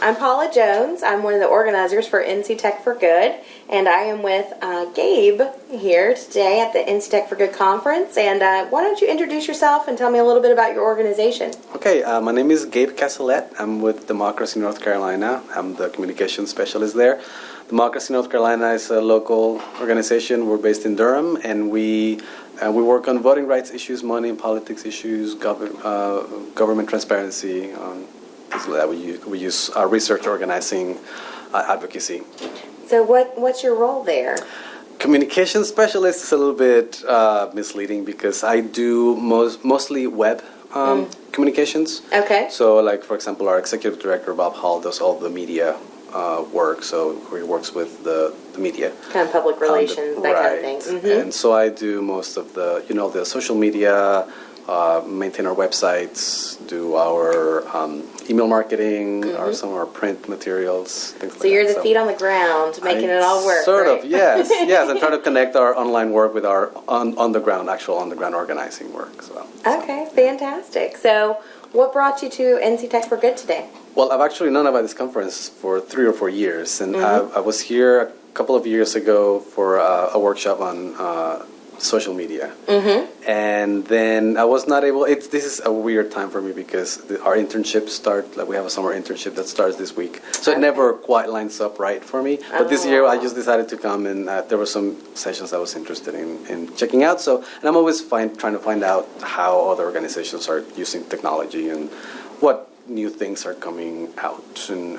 I'm Paula Jones. I'm one of the organizers for NC Tech for Good, and I am with Gabe here today at the NC Tech for Good conference. And why don't you introduce yourself and tell me a little bit about your organization? Okay, my name is Gabe Casalett. I'm with Democracy North Carolina. I'm the communications specialist there. Democracy North Carolina is a local organization. We're based in Durham, and we work on voting rights issues, money and politics issues, government transparency. Things like that. We use research, organizing, advocacy. So what's your role there? Communications specialist is a little bit misleading because I do mostly web communications. Okay. So, like, for example, our executive director, Bob Hall, does all the media work. So he works with the media. Kind of public relations, that kind of thing. Mm-hmm. And so I do most of the, the social media, maintain our websites, do our email marketing, or some of our print materials, things like that. So you're the feet on the ground, making it all work, Sort right? of, yes. Yes, I'm trying to connect our online work with our on-the-ground organizing work as well. Okay, fantastic. So what brought you to NC Tech for Good today? Well, I've actually known about this conference for 3 or 4 years, and I was here a couple of years ago for a workshop on social media, and then I was not able. This is a weird time for me because our internships start. Like, we have a summer internship that starts this week, so it never quite lines up right for me. But this year, I just decided to come, and there were some sessions I was interested in checking out. So, and I'm always trying to find out how other organizations are using technology and what new things are coming out and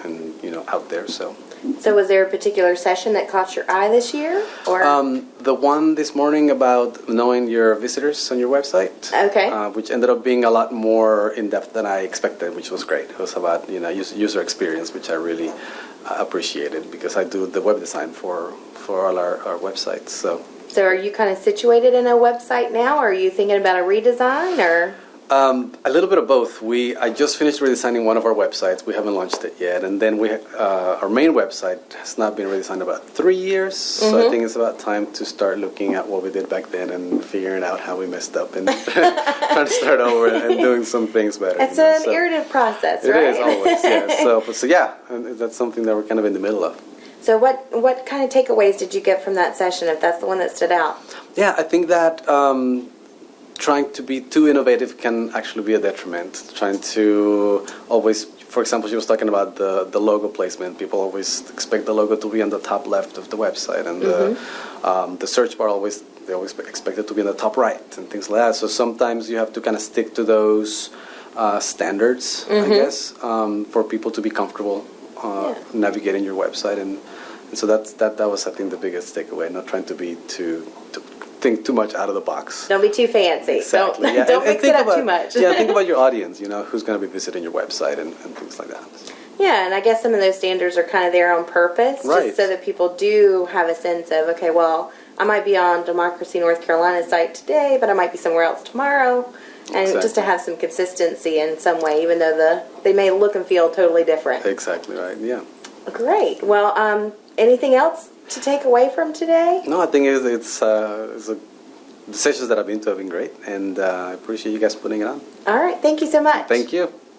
out there. So was there a particular session that caught your eye this year, or the one this morning about knowing your visitors on your website? Okay. Which ended up being a lot more in depth than I expected, which was great. It was about user experience, which I really appreciated because I do the web design for all our websites. So are you kind of situated in a website now, or are you thinking about a redesign, or? A little bit of both. I just finished redesigning one of our websites. We haven't launched it yet, and then our main website has not been redesigned about 3 years. So I think it's about time to start looking at what we did back then and figuring out how we messed up and trying to start over and doing some things better. It's an iterative process, right? It is always, yeah. So yeah, and that's something that we're kind of in the middle of. So what kind of takeaways did you get from that session, if that's the one that stood out? Yeah, I think that trying to be too innovative can actually be a detriment. Trying to always, for example, she was talking about the logo placement. People always expect the logo to be on the top left of the website, and the search bar they always expect it to be in the top right, and things like that. So sometimes you have to kind of stick to those standards, I guess, for people to be comfortable navigating your website, and so that was, I think, the biggest takeaway. Not trying to be think too much out of the box. Don't be too fancy. Exactly. Don't mix it up too much. Think about your audience, who's going to be visiting your website and things like that. Yeah, and I guess some of those standards are kind of there on purpose, just so that people do have a sense of, okay, well, I might be on Democracy North Carolina's site today, but I might be somewhere else tomorrow. And just to have some consistency in some way, even though they may look and feel totally different. Exactly right, yeah. Great. Well, anything else to take away from today? No, I think the sessions that I've been to have been great, and I appreciate you guys putting it on. All right, thank you so much. Thank you.